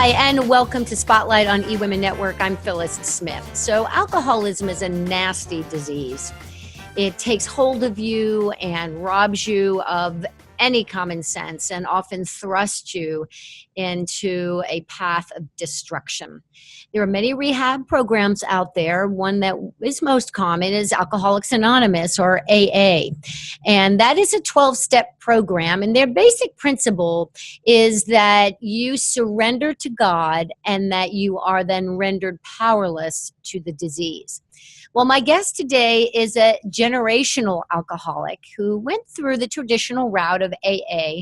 Hi, and welcome to Spotlight on eWomenNetwork. I'm Phyllis Smith. So alcoholism is a nasty disease. It takes hold of you and robs you of any common sense and often thrusts you into a path of destruction. There are many rehab programs out there. One that is most common is Alcoholics Anonymous, or AA. And that is a 12-step program. And their basic principle is that you surrender to God and that you are then rendered powerless to the disease. Well, my guest today is a generational alcoholic who went through the traditional route of AA,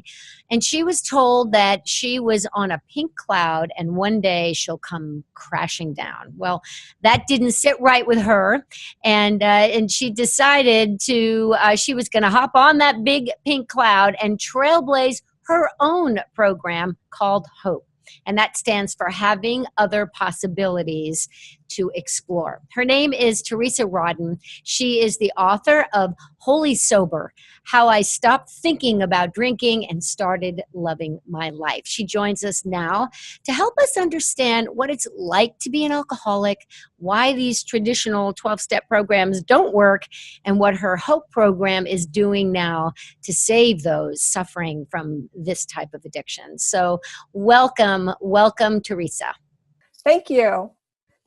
and she was told that she was on a pink cloud and one day she'll come crashing down. Well, that didn't sit right with her, and she decided she was going to hop on that big pink cloud and trailblaze her own program called HOPE. And that stands for Having Other Possibilities to Explore. Her name is Teresa Rodden. She is the author of Holy Sober, How I Stopped Thinking About Drinking and Started Loving My Life. She joins us now to help us understand what it's like to be an alcoholic, why these traditional 12-step programs don't work, and what her HOPE program is doing now to save those suffering from this type of addiction. So welcome, Teresa. Thank you.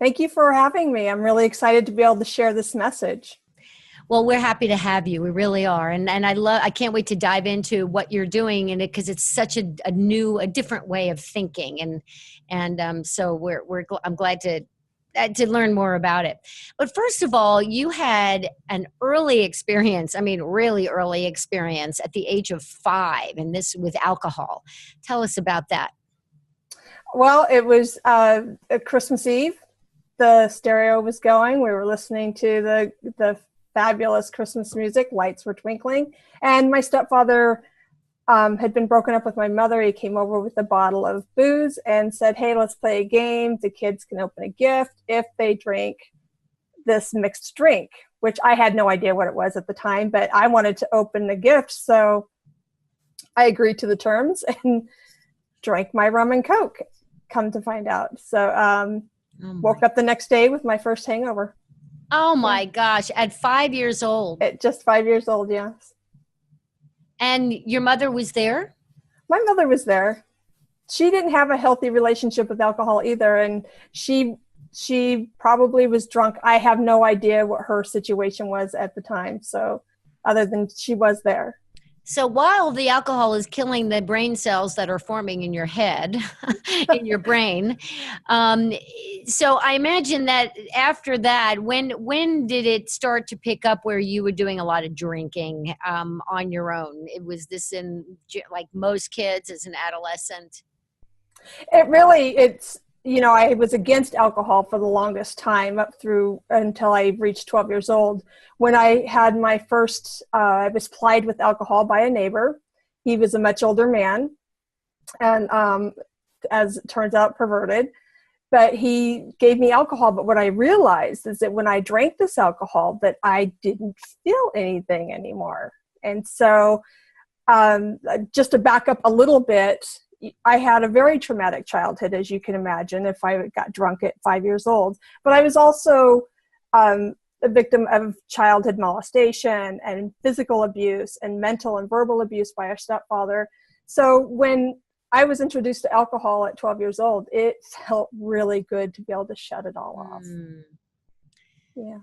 Thank you for having me. I'm really excited to be able to share this message. Well, we're happy to have you. We really are. And I can't wait to dive into what you're doing in it, because it's such a different way of thinking. So I'm glad to learn more about it. But first of all, you had an early experience, really early experience at the age of 5, and this with alcohol. Tell us about that. Well, it was a Christmas Eve. The stereo was going. We were listening to the fabulous Christmas music. Lights were twinkling. And my stepfather had been broken up with my mother. He came over with a bottle of booze and said, "Hey, let's play a game. The kids can open a gift if they drink this mixed drink," which I had no idea what it was at the time, but I wanted to open the gift. So I agreed to the terms and drank my rum and Coke, come to find out. So woke up the next day with my first hangover. Oh my gosh, at 5 years old. At just 5 years old, yes. And your mother was there? My mother was there. She didn't have a healthy relationship with alcohol either, and she probably was drunk. I have no idea what her situation was at the time, so other than she was there. So while the alcohol is killing the brain cells that are forming in your head, in your brain, so I imagine that after that, when did it start to pick up where you were doing a lot of drinking on your own? Was this in, like most kids, as an adolescent? I was against alcohol for the longest time up through until I reached 12 years old. When I had my first, I was plied with alcohol by a neighbor. He was a much older man and as it turns out, perverted. But he gave me alcohol. But what I realized is that when I drank this alcohol, that I didn't feel anything anymore. And so just to back up a little bit, I had a very traumatic childhood, as you can imagine, if I got drunk at 5 years old. But I was also a victim of childhood molestation and physical abuse and mental and verbal abuse by a stepfather. So when I was introduced to alcohol at 12 years old, it felt really good to be able to shut it all off. Yeah.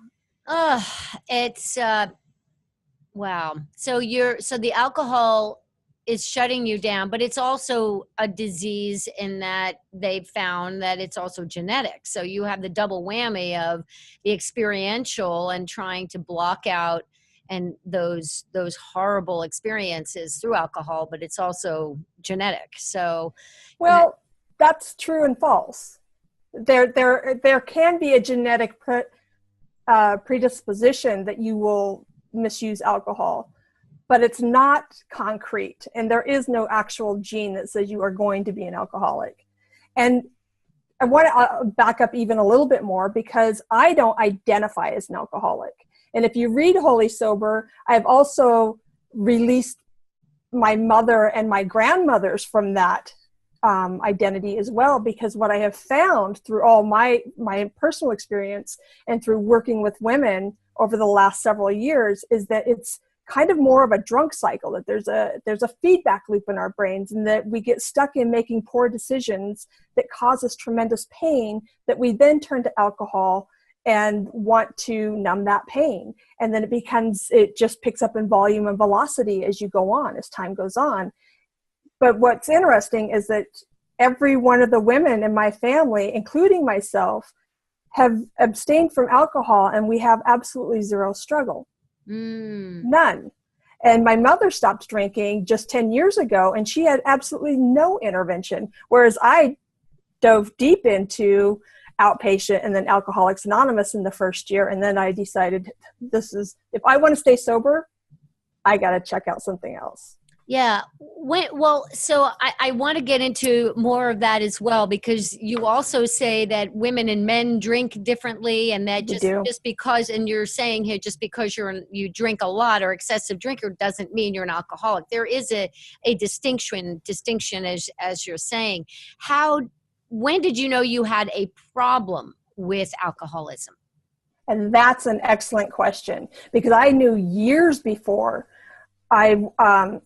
It's wow. So the alcohol is shutting you down, but it's also a disease in that they've found that it's also genetic. So you have the double whammy of the experiential and trying to block out and those horrible experiences through alcohol, but it's also genetic. So, well, that's true and false. There can be a genetic predisposition that you will misuse alcohol, but it's not concrete, and there is no actual gene that says you are going to be an alcoholic. And I want to back up even a little bit more, because I don't identify as an alcoholic. And if you read Holy Sober, I've also released my mother and my grandmothers from that identity as well, because what I have found through all my personal experience and through working with women over the last several years is that it's kind of more of a drunk cycle, that there's a feedback loop in our brains, and that we get stuck in making poor decisions that cause us tremendous pain, that we then turn to alcohol and want to numb that pain. And then it just picks up in volume and velocity as you go on, as time goes on. But what's interesting is that every one of the women in my family, including myself, have abstained from alcohol, and we have absolutely zero struggle. None. And my mother stopped drinking just 10 years ago, and she had absolutely no intervention, whereas I dove deep into outpatient and then Alcoholics Anonymous in the first year. And then I decided if I want to stay sober, I got to check out something else. Yeah. So I want to get into more of that as well, because you also say that women and men drink differently, and that just because, and you're saying here, just because you drink a lot or excessive drinker doesn't mean you're an alcoholic. There is a distinction as you're saying. When did you know you had a problem with alcoholism? And that's an excellent question, because I knew years before I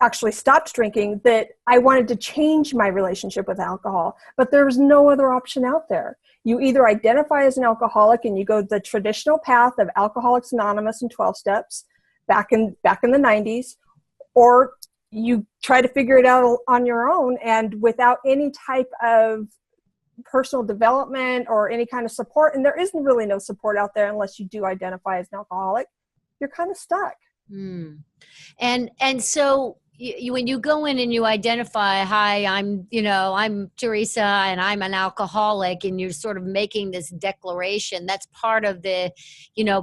actually stopped drinking that I wanted to change my relationship with alcohol, but there was no other option out there. You either identify as an alcoholic and you go the traditional path of Alcoholics Anonymous and 12 steps back in the 90s, or you try to figure it out on your own, and without any type of personal development or any kind of support, and there isn't really no support out there unless you do identify as an alcoholic, you're kind of stuck. And so when you go in and you identify, hi, I'm Teresa and I'm an alcoholic, and you're sort of making this declaration, that's part of the,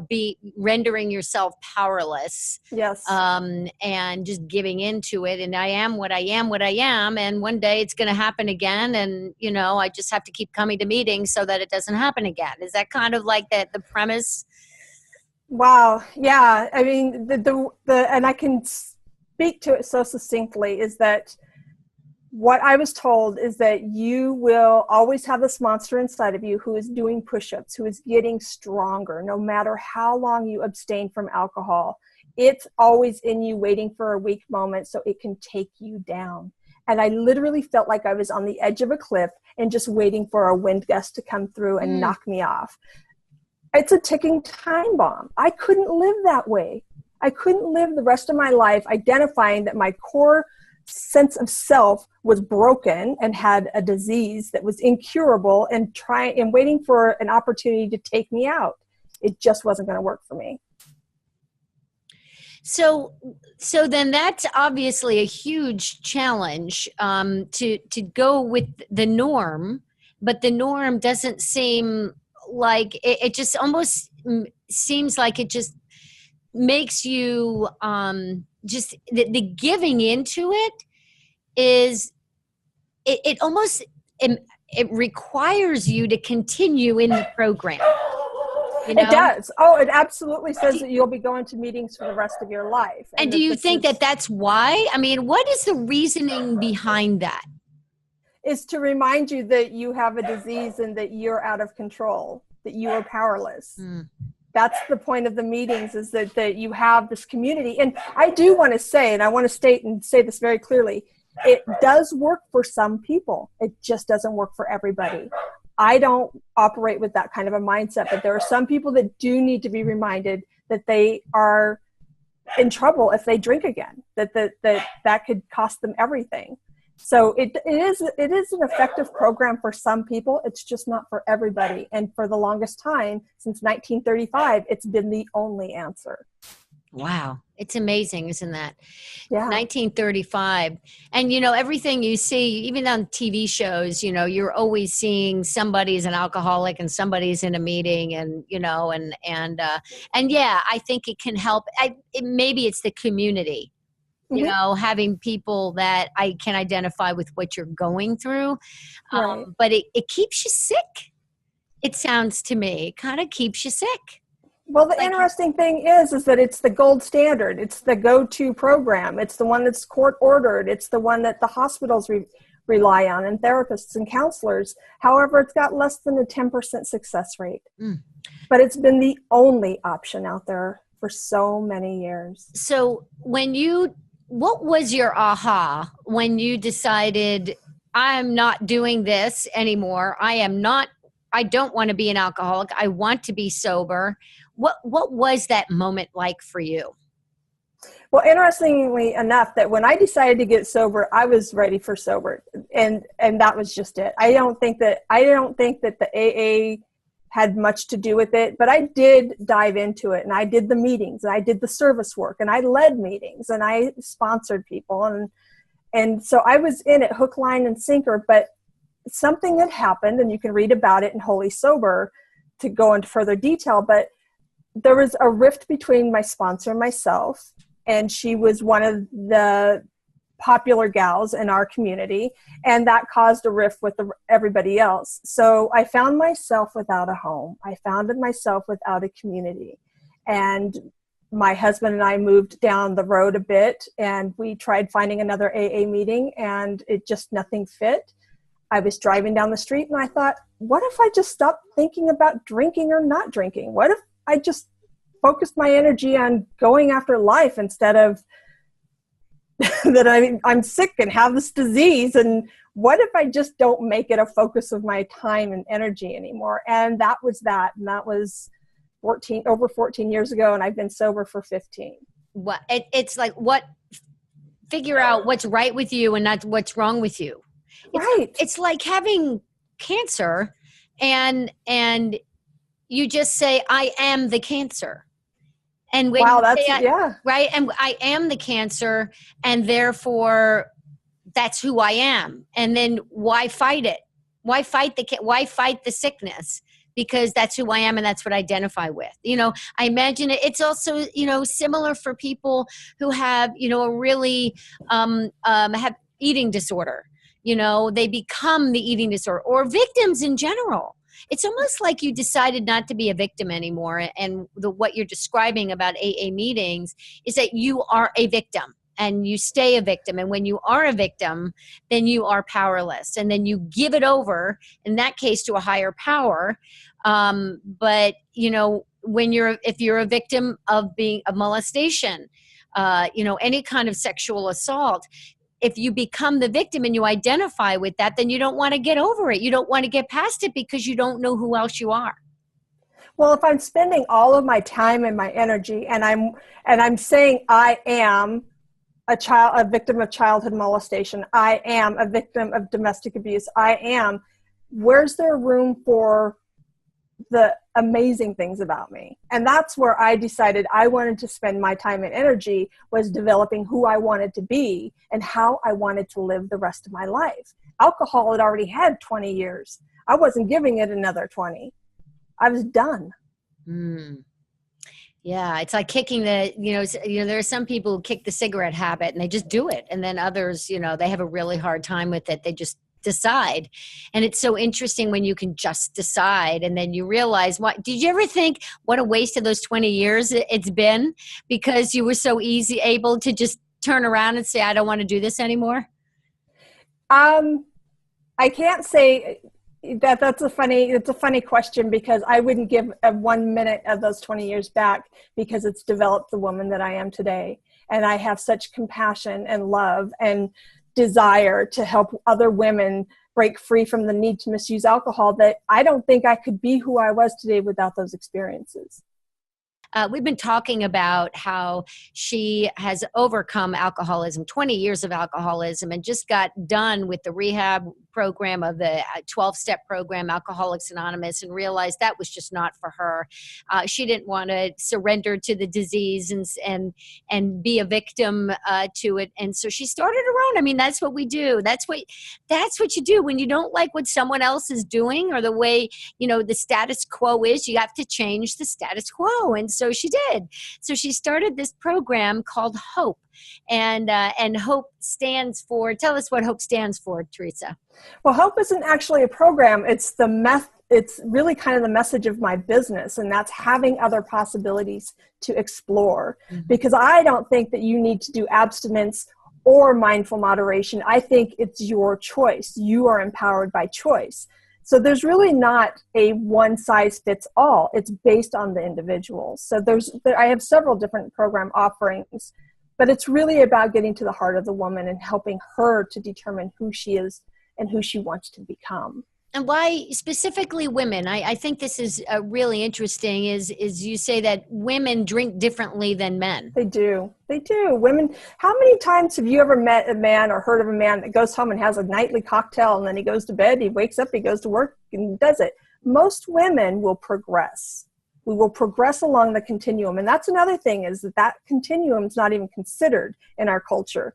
be rendering yourself powerless. Yes. And just giving into it. And I am what I am. And one day it's going to happen again. And, I just have to keep coming to meetings so that it doesn't happen again. Is that kind of like the premise? Wow. Yeah. I mean, and I can speak to it so succinctly, is that what I was told is that you will always have this monster inside of you who is doing push-ups, who is getting stronger, no matter how long you abstain from alcohol. It's always in you, waiting for a weak moment so it can take you down. And I literally felt like I was on the edge of a cliff and just waiting for a wind gust to come through and knock me off. It's a ticking time bomb. I couldn't live that way. I couldn't live the rest of my life identifying that my core sense of self was broken and had a disease that was incurable, and waiting for an opportunity to take me out. It just wasn't going to work for me. So then that's obviously a huge challenge to go with the norm, but the norm doesn't seem like it just almost seems like it just makes you just the giving into it is it almost it requires you to continue in the program. It does. Oh, it absolutely says that you'll be going to meetings for the rest of your life. And do you think that that's why? I mean, what is the reasoning behind that? Is to remind you that you have a disease and that you're out of control, that you are powerless. That's the point of the meetings, is that you have this community. And I do want to say, and I want to state and say this very clearly, it does work for some people. It just doesn't work for everybody. I don't operate with that kind of a mindset, but there are some people that do need to be reminded that they are in trouble if they drink again, that could cost them everything. So it is an effective program for some people. It's just not for everybody. And for the longest time, since 1935, it's been the only answer. Wow. It's amazing, isn't that? Yeah. 1935. And, everything you see, even on TV shows, you're always seeing somebody's an alcoholic and somebody's in a meeting, and, and yeah, I think it can help. Maybe it's the community. Having people that I can identify with what you're going through. Right. But it keeps you sick. It sounds to me, it kind of keeps you sick. Well, the interesting thing is that it's the gold standard. It's the go-to program. It's the one that's court ordered. It's the one that the hospitals rely on, and therapists and counselors. However, it's got less than a 10% success rate. But it's been the only option out there for so many years. So what was your aha when you decided, I'm not doing this anymore? I don't want to be an alcoholic. I want to be sober. What was that moment like for you? Well, interestingly enough, that when I decided to get sober, I was ready for sober, and that was just it. I don't think that the AA had much to do with it, but I did dive into it, and I did the meetings, and I did the service work, and I led meetings, and I sponsored people, and so I was in it hook, line, and sinker. But something had happened, and you can read about it in Holy Sober to go into further detail. But there was a rift between my sponsor and myself, and she was one of the popular gals in our community, and that caused a rift with everybody else. So I found myself without a home. I found myself without a community. And my husband and I moved down the road a bit, and we tried finding another AA meeting, and nothing fit. I was driving down the street, and I thought, what if I just stopped thinking about drinking or not drinking? What if I just focused my energy on going after life instead of that I'm sick and have this disease? And what if I just don't make it a focus of my time and energy anymore? And that was that. And that was over 14 years ago. And I've been sober for 15. What it's like, figure out what's right with you and not what's wrong with you. It's like having cancer and you just say, I am the cancer. And when right. And I am the cancer, and therefore that's who I am. And then why fight it? Why fight the sickness? Because that's who I am, and that's what I identify with. I imagine it's also, similar for people who have, a really have eating disorder. They become the eating disorder, or victims in general. It's almost like you decided not to be a victim anymore. And what you're describing about AA meetings is that you are a victim, and you stay a victim. And when you are a victim, then you are powerless. And then you give it over, in that case, to a higher power. But if you're a victim of molestation, any kind of sexual assault, if you become the victim and you identify with that, then you don't want to get over it. You don't want to get past it because you don't know who else you are. Well, if I'm spending all of my time and my energy, and I'm saying I am a victim of childhood molestation, I am a victim of domestic abuse, where's there room for the amazing things about me? And that's where I decided I wanted to spend my time and energy, was developing who I wanted to be and how I wanted to live the rest of my life. Alcohol had already had 20 years. I wasn't giving it another 20. I was done. Yeah, it's like kicking there are some people who kick the cigarette habit and they just do it. And then others, they have a really hard time with it. They just decide. And it's so interesting when you can just decide, and then you realize, did you ever think what a waste of those 20 years it's been, because you were so able to just turn around and say, I don't want to do this anymore? I can't say that. It's a funny question, because I wouldn't give 1 minute of those 20 years back, because it's developed the woman that I am today. And I have such compassion and love and desire to help other women break free from the need to misuse alcohol, that I don't think I could be who I was today without those experiences. We've been talking about how she has overcome alcoholism, 20 years of alcoholism, and just got done with the rehab program of the 12-step program, Alcoholics Anonymous, and realized that was just not for her. She didn't want to surrender to the disease and be a victim to it. And so she started her own. I mean, that's what we do. That's what you do when you don't like what someone else is doing, or the way, the status quo is. You have to change the status quo. And so she did. So she started this program called HOPE. And HOPE stands for, tell us what HOPE stands for, Teresa. Well, HOPE isn't actually a program. It's it's really kind of the message of my business, and that's having other possibilities to explore. Mm-hmm. Because I don't think that you need to do abstinence or mindful moderation. I think it's your choice. You are empowered by choice. So there's really not a one size fits all. It's based on the individual. So I have several different program offerings, but it's really about getting to the heart of the woman and helping her to determine who she is and who she wants to become. And why specifically women? I think this is really interesting is you say that women drink differently than men. They do. Women, how many times have you ever met a man or heard of a man that goes home and has a nightly cocktail and then he goes to bed, he wakes up, he goes to work and does it? Most women will progress. We will progress along the continuum. And that's another thing, is that continuum is not even considered in our culture.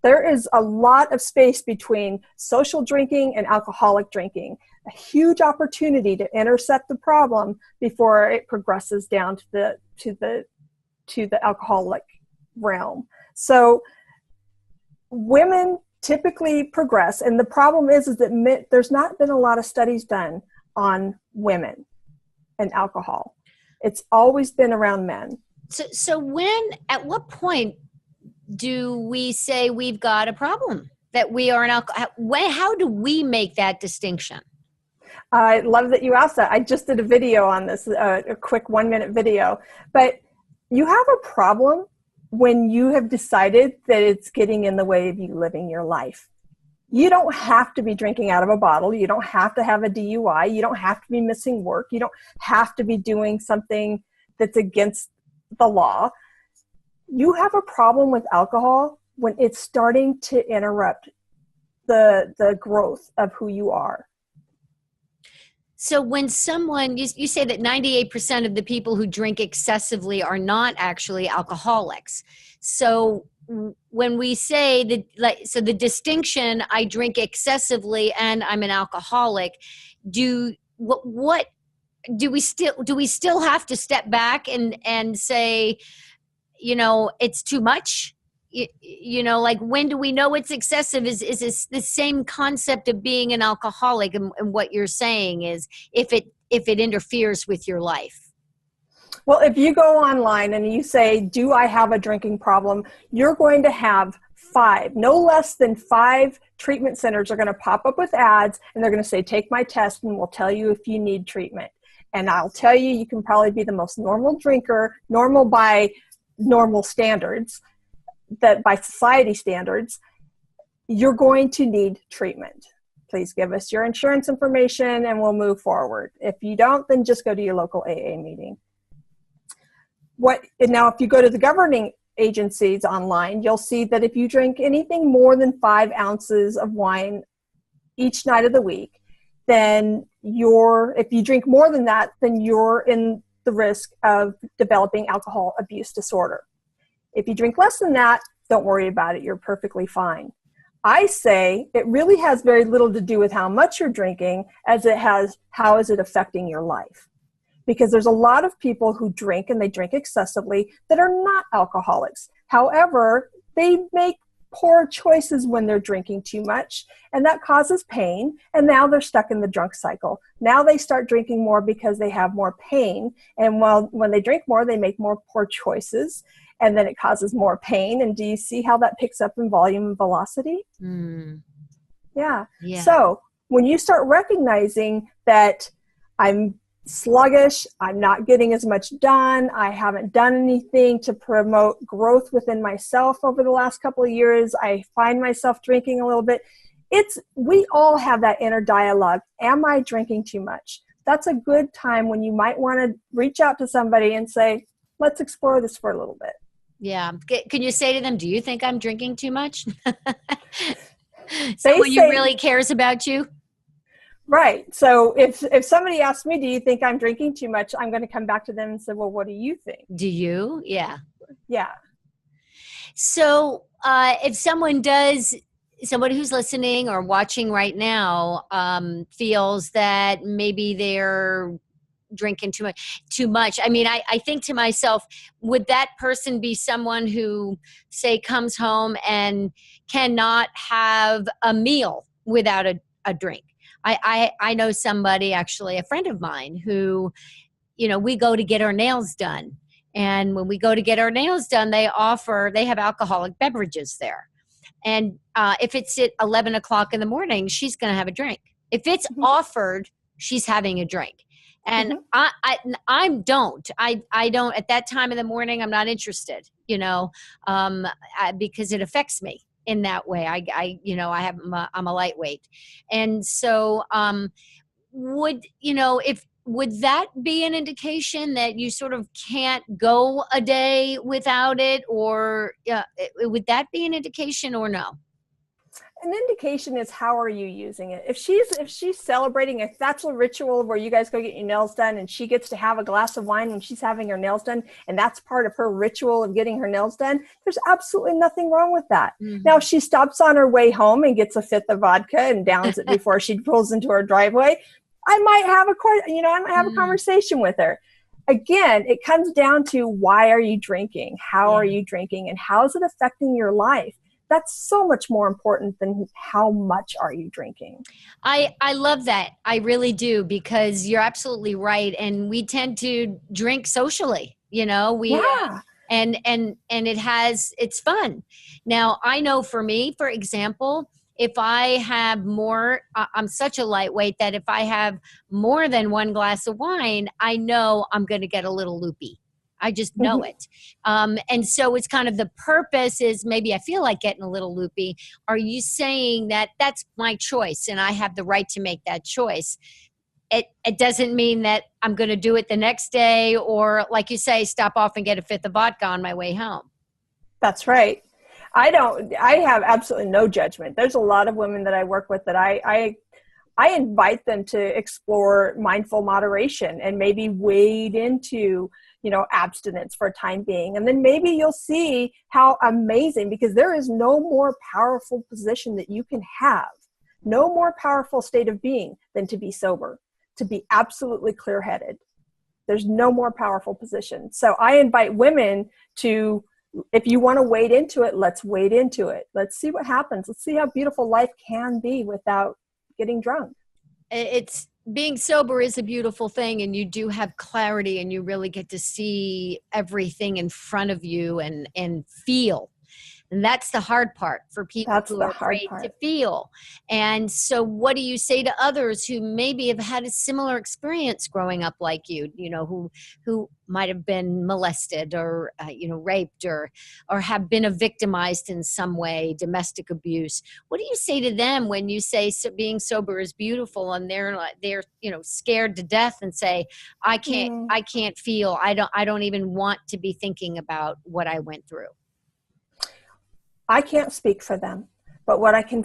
There is a lot of space between social drinking and alcoholic drinking, a huge opportunity to intercept the problem before it progresses down to the alcoholic realm. So women typically progress, and the problem is that there's not been a lot of studies done on women and alcohol. It's always been around men. So at what point do we say we've got a problem, that we are an alcoholic? How do we make that distinction? I love that you asked that. I just did a video on this, a quick 1-minute video. But you have a problem when you have decided that it's getting in the way of you living your life. You don't have to be drinking out of a bottle. You don't have to have a DUI. You don't have to be missing work. You don't have to be doing something that's against the law. You have a problem with alcohol when it's starting to interrupt the growth of who you are. So when someone, you say that 98% of the people who drink excessively are not actually alcoholics. So when we say that, so the distinction, I drink excessively and I'm an alcoholic, what do we still have to step back and say, it's too much? Like, when do we know it's excessive? Is this the same concept of being an alcoholic? And what you're saying is if it interferes with your life. Well, if you go online and you say, do I have a drinking problem? You're going to have no less than 5 treatment centers are going to pop up with ads, and they're going to say, take my test and we'll tell you if you need treatment. And I'll tell you, you can probably be the most normal drinker, normal by normal standards, that by society standards, you're going to need treatment. Please give us your insurance information and we'll move forward. If you don't, then just go to your local AA meeting. Now, if you go to the governing agencies online, you'll see that if you drink anything more than 5 ounces of wine each night of the week, then if you drink more than that, then you're in the risk of developing alcohol abuse disorder. If you drink less than that, don't worry about it. You're perfectly fine. I say it really has very little to do with how much you're drinking as it has how is it affecting your life. Because there's a lot of people who drink and they drink excessively that are not alcoholics. However, they make poor choices when they're drinking too much, and that causes pain, and now they're stuck in the drunk cycle. Now they start drinking more because they have more pain, and when they drink more, they make more poor choices, and then it causes more pain. And do you see how that picks up in volume and velocity? Yeah. So when you start recognizing that I'm sluggish, I'm not getting as much done, I haven't done anything to promote growth within myself over the last couple of years, I find myself drinking a little bit. We all have that inner dialogue. Am I drinking too much? That's a good time when you might want to reach out to somebody and say, let's explore this for a little bit. Yeah. Can you say to them, do you think I'm drinking too much? Someone who really cares about you? Right. So if somebody asks me, do you think I'm drinking too much? I'm going to come back to them and say, well, what do you think? Do you? Yeah. Yeah. So if somebody who's listening or watching right now feels that maybe they're drinking too much. I mean, I think to myself, would that person be someone who, say, comes home and cannot have a meal without a drink? I know somebody, actually a friend of mine, who, we go to get our nails done. And when we go to get our nails done, they have alcoholic beverages there. And if it's at 11 o'clock in the morning, she's going to have a drink. If it's Mhm. offered, she's having a drink. And Mhm. I don't at that time in the morning. I'm not interested, because it affects me in that way. I'm a lightweight. And so, would that be an indication that you sort of can't go a day without it, or would that be an indication or no? An indication is, how are you using it? If she's celebrating, if that's a ritual where you guys go get your nails done and she gets to have a glass of wine when she's having her nails done, and that's part of her ritual of getting her nails done, there's absolutely nothing wrong with that. Mhm. Now, if she stops on her way home and gets a fifth of vodka and downs it before she pulls into her driveway, I might have a conversation with her. Again, it comes down to, why are you drinking? How are you drinking? And how is it affecting your life? That's so much more important than how much are you drinking. I love that. I really do, because you're absolutely right. And we tend to drink socially, Yeah. and it's fun. Now, I know for me, for example, if I have more, I'm such a lightweight that if I have more than one glass of wine, I know I'm going to get a little loopy. I just know Mhm. it. And so it's kind of, the purpose is, maybe I feel like getting a little loopy. Are you saying that that's my choice and I have the right to make that choice? It doesn't mean that I'm going to do it the next day, or, like you say, stop off and get a fifth of vodka on my way home. That's right. I have absolutely no judgment. There's a lot of women that I work with that I invite them to explore mindful moderation and maybe wade into, abstinence for a time being. And then maybe you'll see how amazing, because there is no more powerful position that you can have, no more powerful state of being than to be sober, to be absolutely clear-headed. There's no more powerful position. So I invite women to, if you want to wade into it, let's wade into it. Let's see what happens. Let's see how beautiful life can be without getting drunk. It's being sober is a beautiful thing, and you do have clarity, and you really get to see everything in front of you and feel. And that's the hard part for people That's who the are hard afraid to part. feel. And so what do you say to others who maybe have had a similar experience growing up like you, who might have been molested, or, raped, or have been victimized in some way, domestic abuse? What do you say to them when you say, being sober is beautiful, and they're scared to death and say, I can't feel. I don't even want to be thinking about what I went through. I can't speak for them, but what I can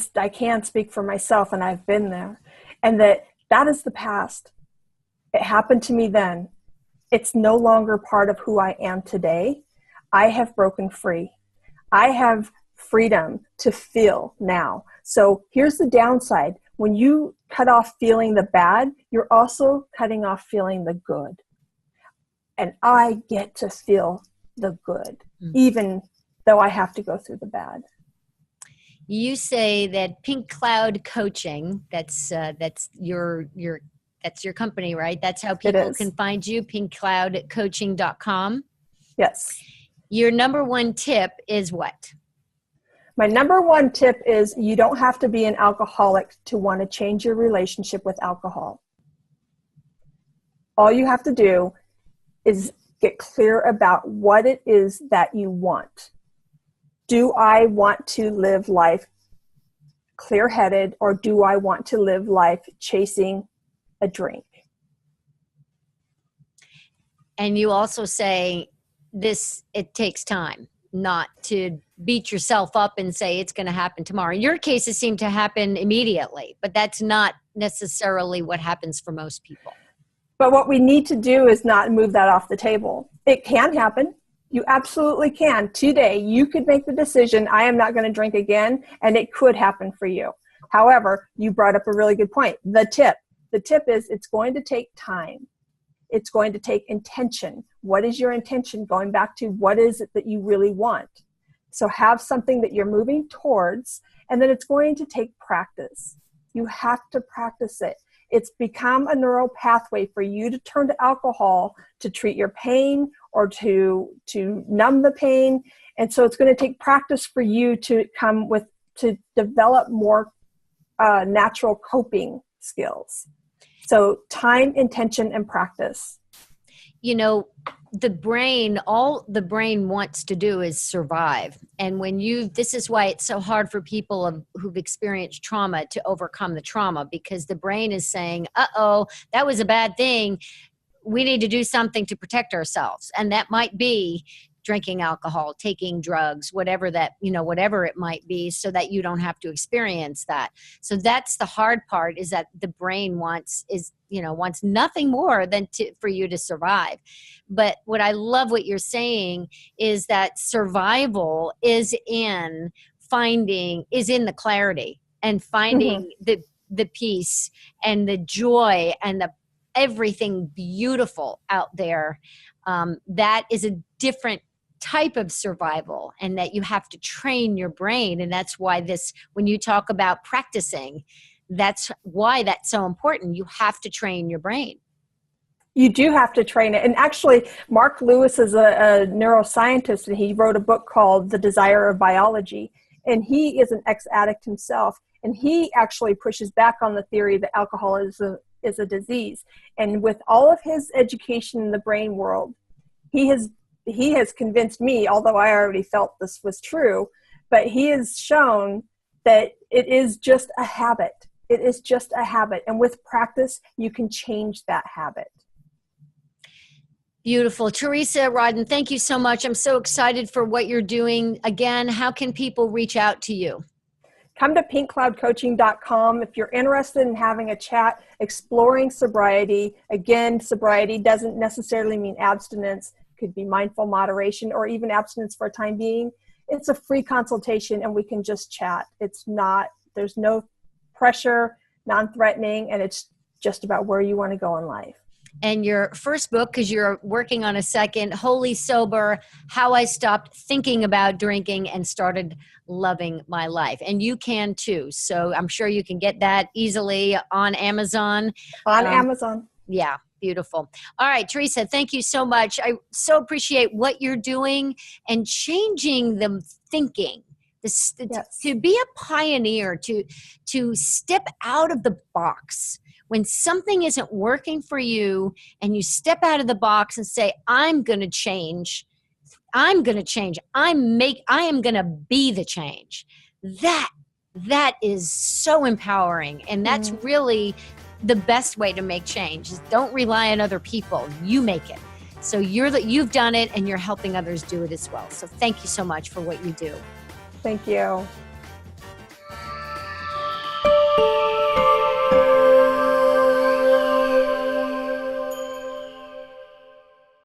speak for myself, and I've been there, and that is the past. It happened to me then. It's no longer part of who I am today. I have broken free. I have freedom to feel now. So here's the downside. When you cut off feeling the bad, you're also cutting off feeling the good. And I get to feel the good, even though I have to go through the bad. You say that Pink Cloud Coaching, that's your company, right? That's how people can find you, pinkcloudcoaching.com. Yes. Your number one tip is what? My number one tip is, you don't have to be an alcoholic to want to change your relationship with alcohol. All you have to do is get clear about what it is that you want. Do I want to live life clear-headed, or do I want to live life chasing a drink? And you also say it takes time, not to beat yourself up and say it's going to happen tomorrow. In your case, it seemed to happen immediately, but that's not necessarily what happens for most people. But what we need to do is not move that off the table. It can happen. You absolutely can. Today, you could make the decision, I am not going to drink again, and it could happen for you. However, you brought up a really good point. The tip is, it's going to take time. It's going to take intention. What is your intention? Going back to, what is it that you really want? So have something that you're moving towards, and then it's going to take practice. You have to practice it. It's become a neural pathway for you to turn to alcohol to treat your pain, or to numb the pain. And so it's going to take practice for you to develop more natural coping skills. So time, intention, and practice. You know, all the brain wants to do is survive. And this is why it's so hard for people who've experienced trauma to overcome the trauma, because the brain is saying, uh-oh, that was a bad thing. We need to do something to protect ourselves. And that might be drinking alcohol, taking drugs, whatever it might be, so that you don't have to experience that. So that's the hard part, is that the brain wants nothing more than for you to survive. But what you're saying is that survival is in the clarity and finding the peace and the joy and the everything beautiful out there. That is a different type of survival, and that you have to train your brain. And that's why when you talk about practicing, that's why that's so important. You have to train your brain. You do have to train it. And actually, Mark Lewis is a neuroscientist, and he wrote a book called The Desire of Biology. And he is an ex-addict himself. And he actually pushes back on the theory that alcoholism is a disease. And with all of his education in the brain world, he has convinced me, although I already felt this was true, but he has shown that it is just a habit. It is just a habit. And with practice, you can change that habit. Beautiful. Teresa Rodden, thank you so much. I'm so excited for what you're doing. Again, how can people reach out to you? Come to pinkcloudcoaching.com if you're interested in having a chat, exploring sobriety. Again, sobriety doesn't necessarily mean abstinence. It could be mindful moderation or even abstinence for a time being. It's a free consultation, and we can just chat. There's no pressure, non-threatening, and it's just about where you want to go in life. And your first book, because you're working on a second, Holy Sober, How I Stopped Thinking About Drinking and Started Loving My Life. And you can too. So I'm sure you can get that easily on Amazon. Amazon. Yeah, beautiful. All right, Teresa, thank you so much. I so appreciate what you're doing and changing the thinking. Yes. To be a pioneer, to step out of the box. When something isn't working for you and you step out of the box and say, I'm going to change. I am going to be the change. That is so empowering. And that's really the best way to make change, is don't rely on other people. You make it. So you've done it, and you're helping others do it as well. So thank you so much for what you do. Thank you.